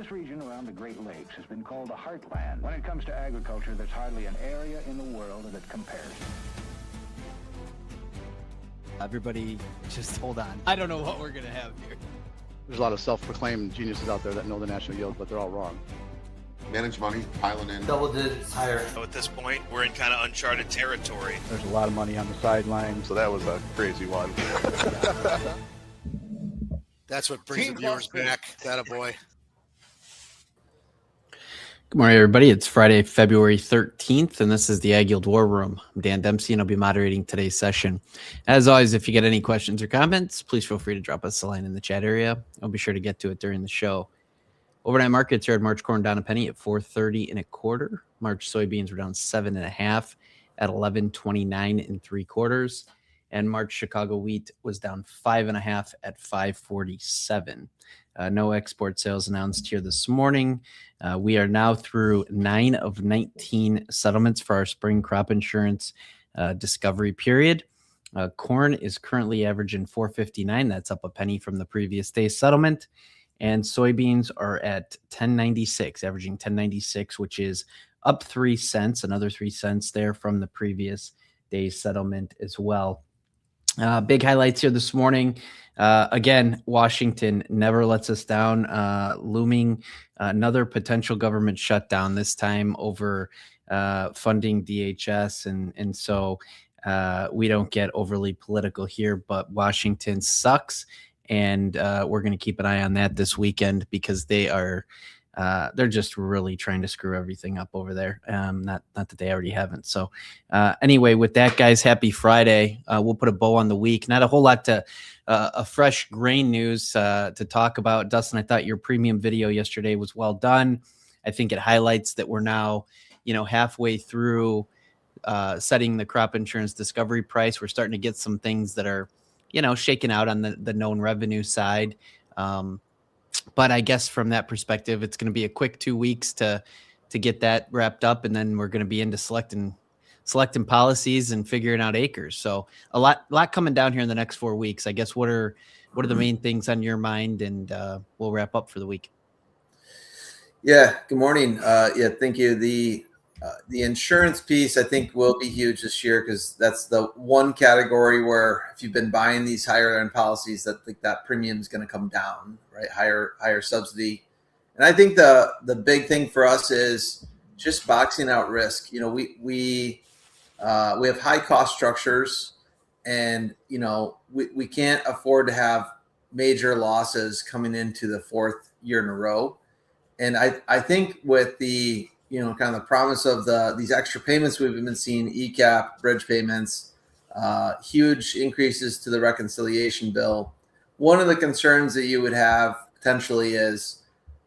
This region around the Great Lakes has been called the heartland. When it comes to agriculture, there's hardly an area in the world that compares. Everybody, just hold on. I don't know what we're going to have here. There's a lot of self-proclaimed geniuses out there that know the national yield, but they're all wrong. Manage money, piling in. Double digits higher. So at this point, we're in kind of uncharted territory. There's a lot of money on the sideline. So that was a crazy one. That's what brings the viewers back. That a boy. Good morning, everybody. It's Friday, February 13th, and this is the AgYield War Room. I'm Dan Dempsey, and I'll be moderating today's session. As always, if you get any questions or comments, please feel free to drop us a line in the chat area. I'll be sure to get to it during the show. Overnight markets here at March corn down a penny at 4.30 1/4. March soybeans were down 7.5 at 11.29 3/4. And March Chicago wheat was down 5.5 at 5.47. No export sales announced here this morning. We are now through 9 of 19 settlements for our spring crop insurance discovery period. Corn is currently averaging 4.59. That's up a penny from the previous day's settlement. And soybeans are at 10.96, averaging 10.96, which is up 3 cents, another 3 cents there from the previous day's settlement as well. Big highlights here this morning. Again, Washington never lets us down, looming another potential government shutdown, this time over funding DHS. And so we don't get overly political here, but Washington sucks. And we're going to keep an eye on that this weekend because they are they're just really trying to screw everything up over there. Not that they already haven't. So anyway, with that, guys, happy Friday. We'll put a bow on the week. Not a whole lot to a fresh grain news to talk about. Dustin, I thought your premium video yesterday was well done. I think it highlights that we're now, halfway through setting the crop insurance discovery price. We're starting to get some things that are, shaken out on the known revenue side. But I guess from that perspective, it's going to be a quick 2 weeks to get that wrapped up. And then we're going to be into selecting policies and figuring out acres. So a lot coming down here in the next 4 weeks. I guess what are the main things on your mind? And we'll wrap up for the week. Yeah. Good morning. Thank you. The insurance piece, I think, will be huge this year because that's the one category where if you've been buying these higher end policies, that premium is going to come down, right? Higher subsidy. And I think the big thing for us is just boxing out risk. We have high cost structures, and we can't afford to have major losses coming into the fourth year in a row. And I think with the kind of the promise of these extra payments we've been seeing, ECAP, bridge payments, huge increases to the reconciliation bill. One of the concerns that you would have potentially is,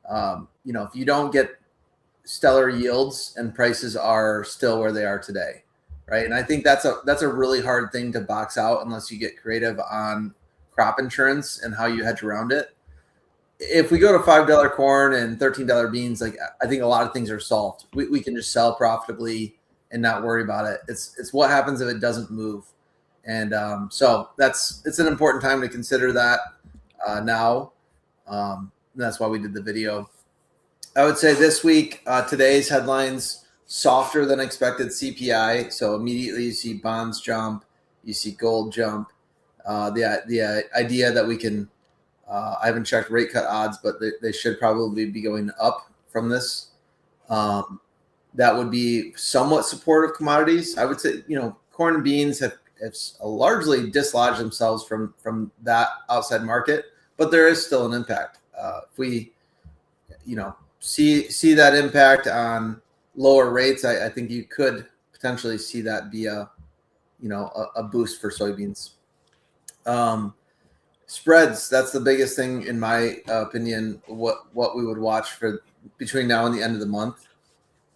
if you don't get stellar yields and prices are still where they are today, right? And I think that's a really hard thing to box out unless you get creative on crop insurance and how you hedge around it. If we go to $5 corn and $13 beans, I think a lot of things are solved. We can just sell profitably and not worry about it. It's what happens if it doesn't move. And so it's an important time to consider that now. That's why we did the video. I would say this week, today's headlines, softer than expected CPI. So immediately you see bonds jump, you see gold jump. The idea that we can, I haven't checked rate cut odds, but they should probably be going up from this. That would be somewhat supportive commodities. I would say, corn and beans have largely dislodged themselves from that outside market, but there is still an impact. If we, see that impact on lower rates, I think you could potentially see that be a boost for soybeans. Spreads, that's the biggest thing in my opinion, what we would watch for between now and the end of the month.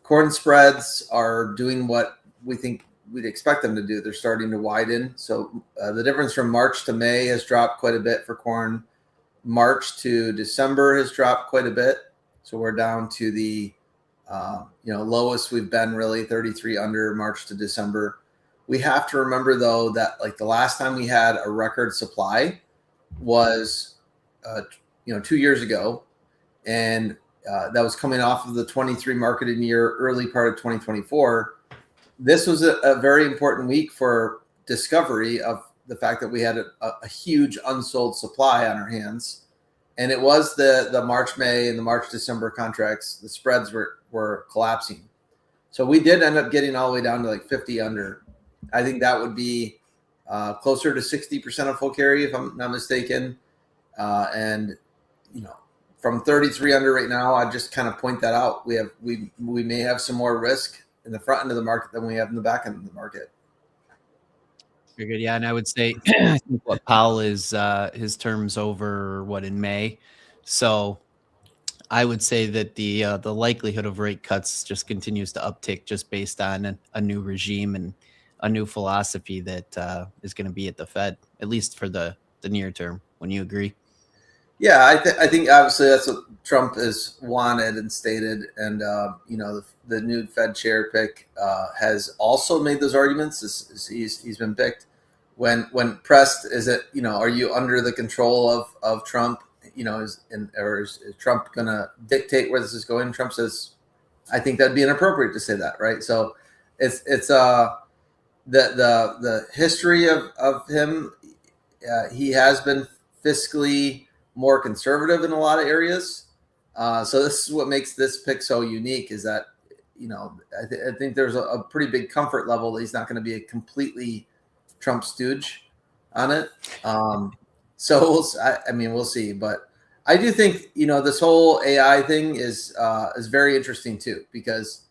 Corn spreads are doing what we think we'd expect them to do. They're starting to widen. So the difference from March to May has dropped quite a bit for corn. March to December has dropped quite a bit. So we're down to the lowest we've been, really 33 under March to December. We have to remember though that the last time we had a record supply was 2 years ago, and that was coming off of the 23 marketing year, early part of 2024. This was a very important week for discovery of the fact that we had a huge unsold supply on our hands. And it was the March, May, and the March, December contracts. The spreads were collapsing. So we did end up getting all the way down to like 50 under. I think that would be closer to 60% of full carry, if I'm not mistaken. And, from 33 under right now, I just kind of point that out. We may have some more risk in the front end of the market than we have in the back end of the market. Very good. Yeah, and I would say I think what Powell is his term's over in May. So I would say that the likelihood of rate cuts just continues to uptick just based on a new regime and a new philosophy that is going to be at the Fed, at least for the near term. Wouldn't you agree? Yeah, I think obviously that's what Trump has wanted and stated. And, the new Fed chair pick has also made those arguments. He's been picked. When pressed, is it, are you under the control of Trump? Is Trump going to dictate where this is going? Trump says, I think that'd be inappropriate to say that, right? So it's the history of him. He has been fiscally more conservative in a lot of areas. So this is what makes this pick so unique, is that, I think there's a pretty big comfort level that he's not going to be a completely Trump stooge on it. So we'll see. But I do think, this whole AI thing is very interesting too, because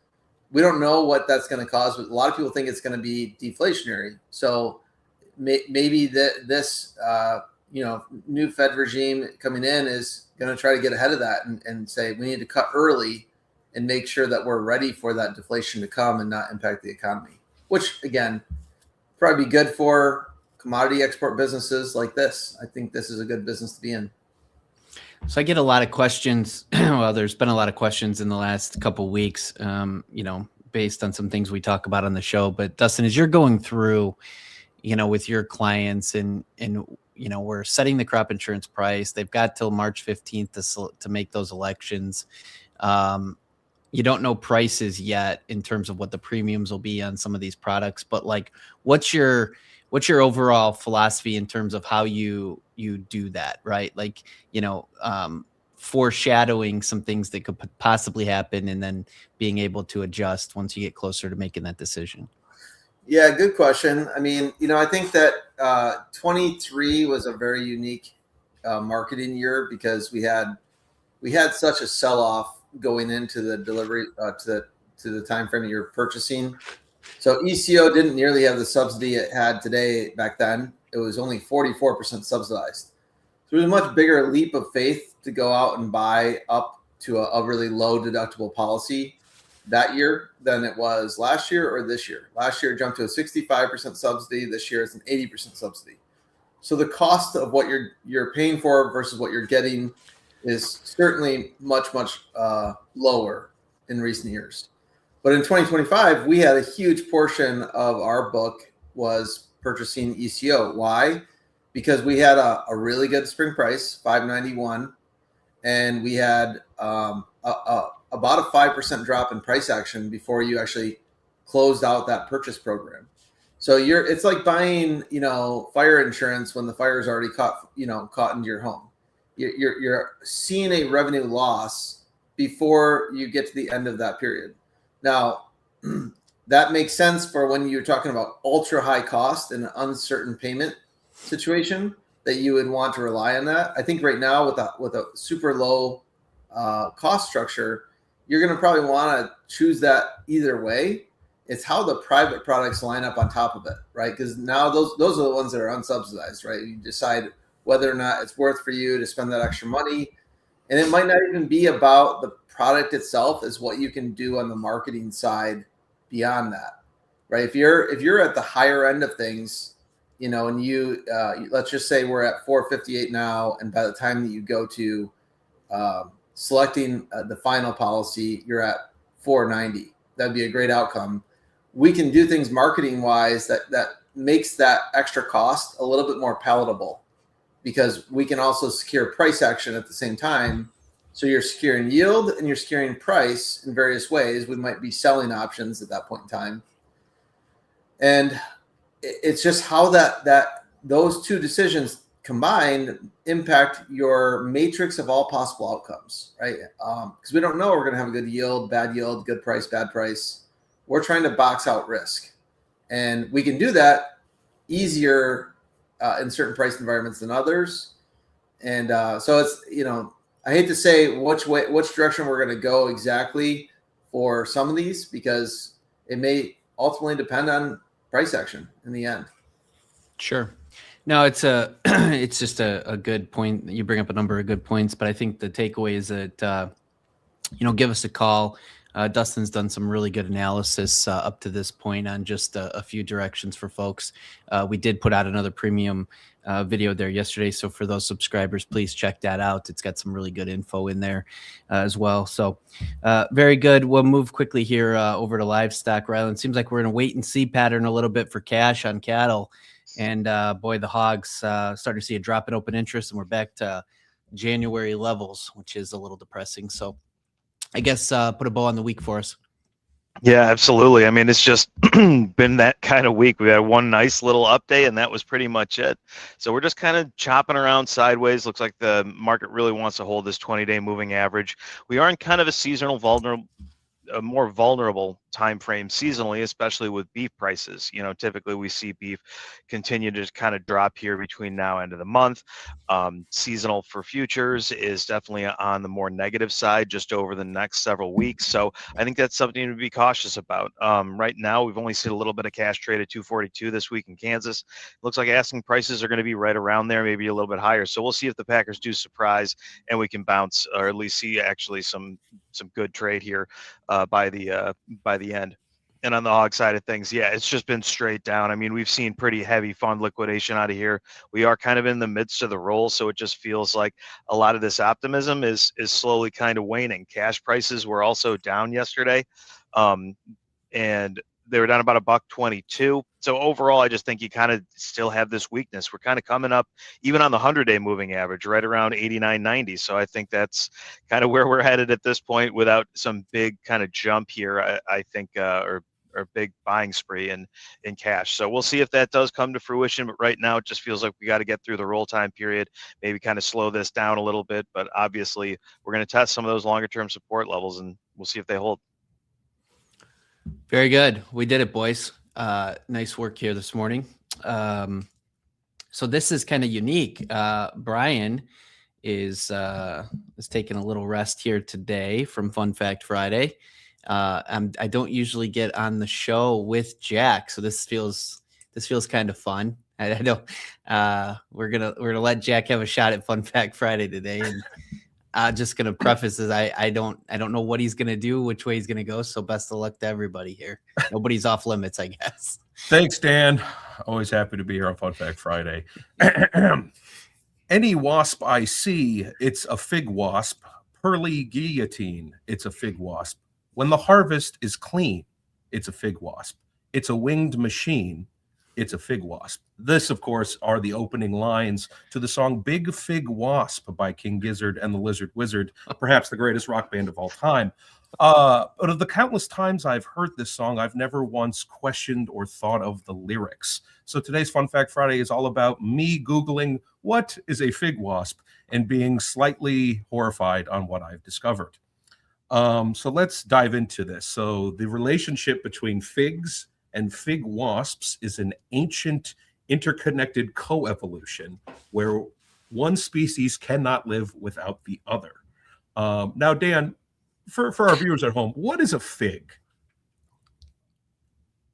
we don't know what that's going to cause, but a lot of people think it's going to be deflationary. So maybe this new Fed regime coming in is going to try to get ahead of that and say we need to cut early and make sure that we're ready for that deflation to come and not impact the economy, which again, probably be good for commodity export businesses like this. I think this is a good business to be in. So I get a lot of questions. Well, there's been a lot of questions in the last couple of weeks, based on some things we talk about on the show. But Dustin, as you're going through, with your clients and we're setting the crop insurance price, they've got till March 15th to make those elections. You don't know prices yet in terms of what the premiums will be on some of these products, but like, what's your overall philosophy in terms of how you do that, right? Like, foreshadowing some things that could possibly happen and then being able to adjust once you get closer to making that decision. Yeah, good question. I think that 23 was a very unique marketing year because we had such a sell-off going into the delivery to the time frame that you're purchasing. So ECO didn't nearly have the subsidy it had today. Back then, it was only 44% subsidized. So it was a much bigger leap of faith to go out and buy up to a really low deductible policy that year than it was last year or this year. Last year it jumped to a 65% subsidy. This year it's an 80% subsidy. So the cost of what you're paying for versus what you're getting is certainly much lower in recent years. But in 2025, we had a huge portion of our book was purchasing ECO. Why? Because we had a really good spring price, $591, and we had about a 5% drop in price action before you actually closed out that purchase program. So it's like buying, fire insurance when the fire is already caught into your home. You're seeing a revenue loss before you get to the end of that period. Now, that makes sense for when you're talking about ultra high cost and an uncertain payment situation that you would want to rely on that. I think right now with a super low cost structure, you're going to probably want to choose that either way. It's how the private products line up on top of it, right? Because now those are the ones that are unsubsidized, right? You decide whether or not it's worth for you to spend that extra money. And it might not even be about the product itself as what you can do on the marketing side beyond that, right? If you're at the higher end of things, and you let's just say we're at 458 now, and by the time that you go to selecting the final policy, you're at 490. That'd be a great outcome. We can do things marketing wise that makes that extra cost a little bit more palatable, because we can also secure price action at the same time So you're securing yield and you're securing price in various ways. We might be selling options at that point in time. And it's just how those two decisions combined impact your matrix of all possible outcomes, right? Because we don't know we're going to have a good yield, bad yield, good price, bad price. We're trying to box out risk. And we can do that easier in certain price environments than others. And so it's, I hate to say which direction we're going to go exactly for some of these, because it may ultimately depend on price action in the end. Sure. No, it's it's just a good point. You bring up a number of good points, but I think the takeaway is that, give us a call. Dustin's done some really good analysis up to this point on just a few directions for folks. We did put out another premium video there yesterday. So for those subscribers, please check that out. It's got some really good info in there as well. So very good. We'll move quickly here over to livestock. Ryland, seems like we're in a wait and see pattern a little bit for cash on cattle. And boy, the hogs starting to see a drop in open interest, and we're back to January levels, which is a little depressing. So I guess put a bow on the week for us. Yeah, absolutely. I mean, it's just been that kind of week. We had one nice little update, and that was pretty much it. So we're just kind of chopping around sideways. Looks like the market really wants to hold this 20-day moving average. We are in kind of a seasonal a more vulnerable time frame seasonally, especially with beef prices. Typically we see beef continue to kind of drop here between now and end of the month. Seasonal for futures is definitely on the more negative side just over the next several weeks. So I think that's something to be cautious about. Right now, we've only seen a little bit of cash trade at 242 this week in Kansas. It looks like asking prices are going to be right around there, maybe a little bit higher. So we'll see if the Packers do surprise and we can bounce, or at least see actually some good trade here by the end. And on the hog side of things, yeah, it's just been straight down. I mean, we've seen pretty heavy fund liquidation out of here. We are kind of in the midst of the roll, so it just feels like a lot of this optimism is slowly kind of waning. Cash prices were also down yesterday, and they were down about $1.22. So overall, I just think you kind of still have this weakness. We're kind of coming up, even on the 100-day moving average, right around 89.90. So I think that's kind of where we're headed at this point, without some big kind of jump here, I think, or big buying spree in cash. So we'll see if that does come to fruition. But right now, it just feels like we got to get through the roll time period, maybe kind of slow this down a little bit. But obviously, we're going to test some of those longer term support levels, and we'll see if they hold. Very good. We did it, boys. Nice work here this morning. So this is kind of unique. Brian is taking a little rest here today from Fun Fact Friday. I don't usually get on the show with Jack, so this feels kind of fun. I know we're gonna let Jack have a shot at Fun Fact Friday today, and I'm just gonna preface this: I don't know what he's gonna do, which way he's gonna go. So best of luck to everybody here. Nobody's off limits, I guess. Thanks, Dan. Always happy to be here on Fun Fact Friday. Any wasp I see, it's a fig wasp. Pearly guillotine, it's a fig wasp. When the harvest is clean, it's a fig wasp. It's a winged machine, it's a fig wasp. This, of course, are the opening lines to the song Big Fig Wasp by King Gizzard and the Lizard Wizard, perhaps the greatest rock band of all time. But of the countless times I've heard this song, I've never once questioned or thought of the lyrics. So today's Fun Fact Friday is all about me Googling what is a fig wasp and being slightly horrified on what I've discovered. So let's dive into this. So the relationship between figs and fig wasps is an ancient interconnected coevolution where one species cannot live without the other. Now, Dan, for our viewers at home, what is a fig?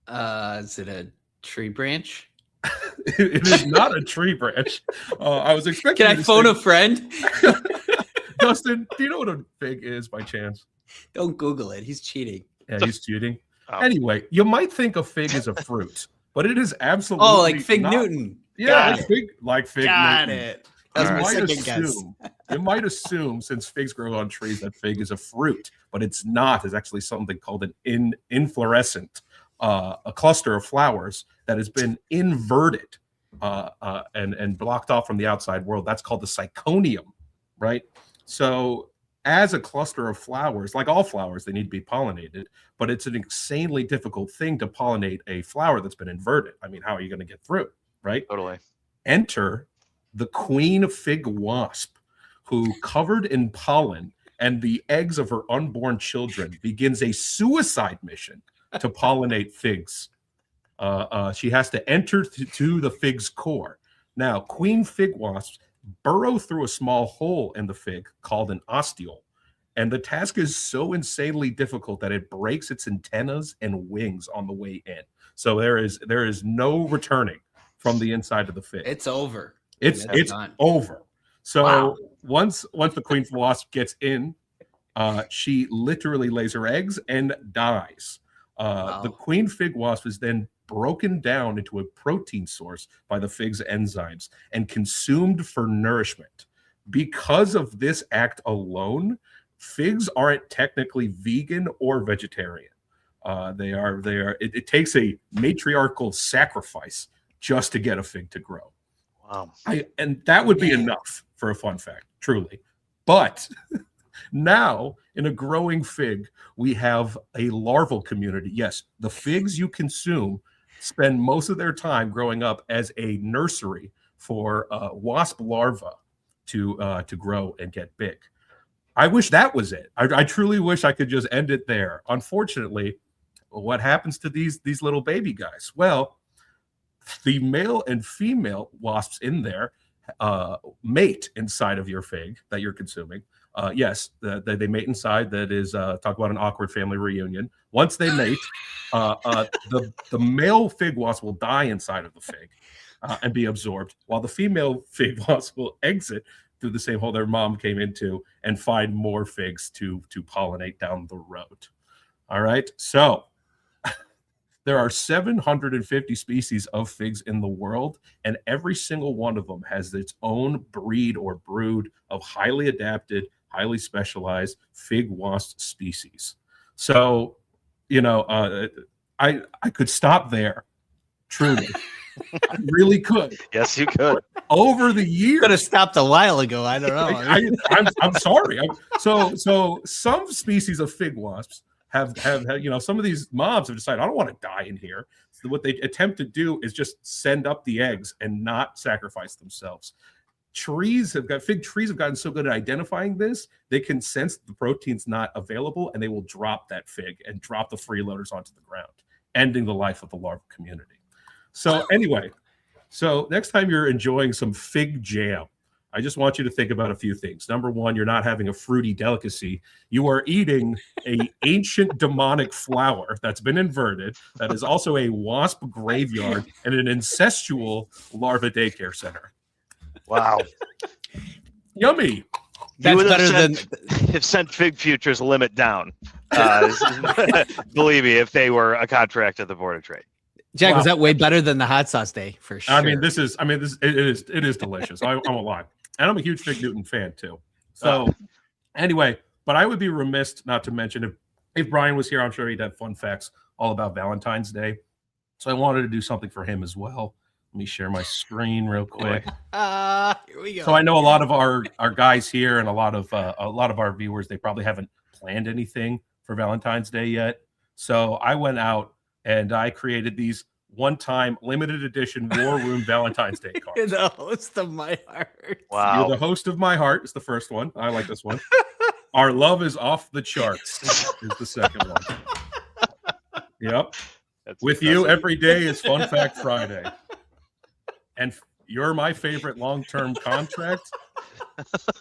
Is it a tree branch? It is not a tree branch. I was expecting. Can I phone a friend? Dustin, do you know what a fig is by chance? Don't Google it. He's cheating. Yeah, he's cheating. Oh. Anyway, you might think a fig is a fruit, but it is absolutely like Fig not. Newton. Yeah, like fig Got Newton. it. That's my You second guess. might assume, since figs grow on trees, that fig is a fruit, but it's not. It's actually something called an inflorescent, a cluster of flowers that has been inverted and blocked off from the outside world. That's called the syconium, right? So as a cluster of flowers, like all flowers, they need to be pollinated, but it's an insanely difficult thing to pollinate a flower that's been inverted. I mean, how are you going to get through, right? Totally. Enter the queen fig wasp, who, covered in pollen and the eggs of her unborn children, begins a suicide mission to pollinate figs. She has to enter to the fig's core. Now, queen fig wasps burrow through a small hole in the fig called an ostiole, and the task is so insanely difficult that it breaks its antennas and wings on the way in. So there is no returning from the inside of the fig. It's over. It's done. over. So Wow. once the queen wasp gets in, she literally lays her eggs and dies. Wow. The queen fig wasp is then broken down into a protein source by the fig's enzymes and consumed for nourishment. Because of this act alone, figs aren't technically vegan or vegetarian. They are. It takes a matriarchal sacrifice just to get a fig to grow. Wow. And that would be enough for a fun fact, truly. But now, in a growing fig, we have a larval community. Yes, the figs you consume spend most of their time growing up as a nursery for wasp larvae to grow and get big. I wish that was it. I truly wish I could just end it there. Unfortunately, what happens to these little baby guys? Well, the male and female wasps in there mate inside of your fig that you're consuming. Yes, they mate inside. That is, talk about an awkward family reunion. Once they mate, the male fig wasp will die inside of the fig and be absorbed, while the female fig wasp will exit through the same hole their mom came into and find more figs to pollinate down the road. All right, so there are 750 species of figs in the world, and every single one of them has its own breed or brood of highly adapted, highly specialized fig wasp species. So, I could stop there. Truly, I really could. Yes, you could. Over the years, Could have stopped a while ago. I don't know. I'm sorry. So some species of fig wasps have some of these moms have decided, I don't want to die in here. So what they attempt to do is just send up the eggs and not sacrifice themselves. Fig trees have gotten so good at identifying this, they can sense the protein's not available, and they will drop that fig and drop the freeloaders onto the ground, ending the life of the larval community. So anyway, next time you're enjoying some fig jam, I just want you to think about a few things. Number one, you're not having a fruity delicacy. You are eating an ancient demonic flower that's been inverted, that is also a wasp graveyard and an incestual larva daycare center. Wow. Yummy. That's better than have sent Fig Future's limit down. Believe me, if they were a contract at the Board of Trade. Jack. Wow. Was that way better than the hot sauce day for sure? I mean, it is delicious. I won't lie, and I'm a huge Fig Newton fan too. So anyway, but I would be remiss not to mention if Brian was here, I'm sure he'd have fun facts all about Valentine's Day. So I wanted to do something for him as well. Let me share my screen real quick. Here we go. So I know a lot of our guys here and a lot of our viewers, they probably haven't planned anything for Valentine's Day yet. So I went out and I created these one-time limited edition War Room Valentine's Day cards. You're the host of my heart. Wow. You're the host of my heart is the first one. I like this one. Our love is off the charts is the second one. Yep. That's With impressive. you every day is Fun Fact Friday. And you're my favorite long-term contract.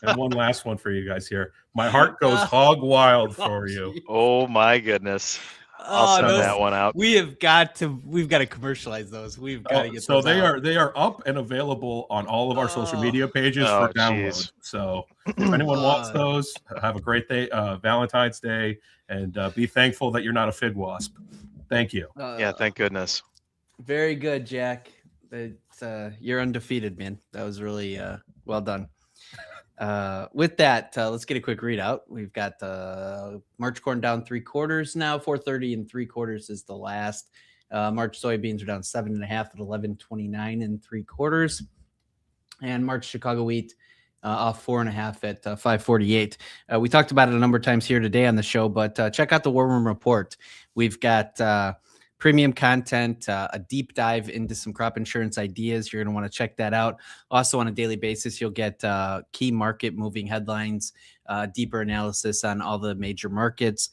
And one last one for you guys here. My heart goes hog wild for you. Oh my goodness. I'll send that one out. We've got to commercialize those. We've got to get so those they are up and available on all of our social media pages for download. Geez. So if anyone wants those, have a great day, Valentine's Day, and be thankful that you're not a fig wasp. Thank you. Yeah, thank goodness. Very good, Jack. You're undefeated, man. That was really well done. With that, let's get a quick readout. We've got March corn down 3/4 now. 430 3/4 is the last. March soybeans are down 7.5 at 11.29 3/4. And March Chicago wheat off 4.5 at 548. We talked about it a number of times here today on the show, but check out the War Room Report. We've got premium content, a deep dive into some crop insurance ideas. You're going to want to check that out. Also, on a daily basis, you'll get key market moving headlines, deeper analysis on all the major markets.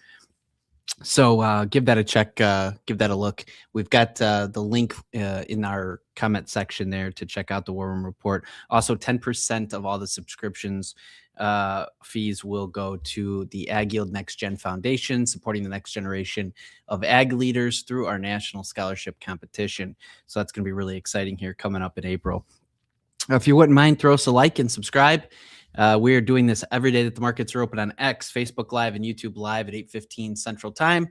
So give that a check, give that a look. We've got the link in our comment section there to check out the War Room Report. Also, 10% of all the subscriptions fees will go to the AgYield NextGen Foundation, supporting the next generation of ag leaders through our national scholarship competition. So that's going to be really exciting here coming up in April. If you wouldn't mind, throw us a like and subscribe. We are doing this every day that the markets are open on X, Facebook Live, and YouTube Live at 8:15 Central Time.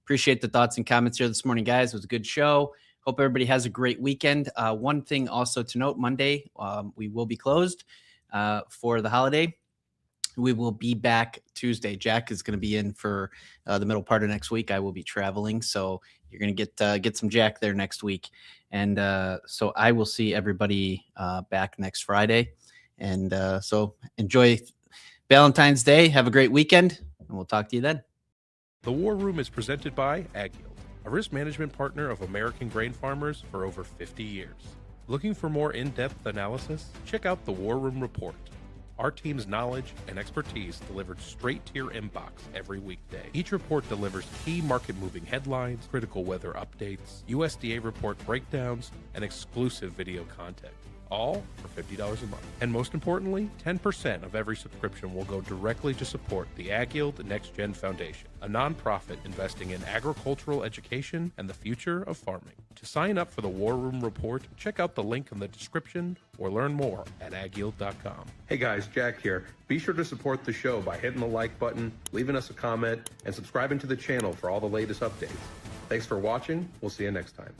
Appreciate the thoughts and comments here this morning, guys. It was a good show. Hope everybody has a great weekend. One thing also to note, Monday, we will be closed for the holiday. We will be back Tuesday. Jack is going to be in for the middle part of next week. I will be traveling, so you're going to get some Jack there next week. And so I will see everybody back next Friday. And so enjoy Valentine's Day. Have a great weekend, and we'll talk to you then. The War Room is presented by AgYield, a risk management partner of American grain farmers for over 50 years. Looking for more in-depth analysis? Check out the War Room Report. Our team's knowledge and expertise delivered straight to your inbox every weekday. Each report delivers key market-moving headlines, critical weather updates, USDA report breakdowns, and exclusive video content. All for $50 a month. And most importantly, 10% of every subscription will go directly to support the AgYield NextGen Foundation, a nonprofit investing in agricultural education and the future of farming. To sign up for the War Room Report, check out the link in the description or learn more at agyield.com. Hey guys, Jack here. Be sure to support the show by hitting the like button, leaving us a comment, and subscribing to the channel for all the latest updates. Thanks for watching. We'll see you next time.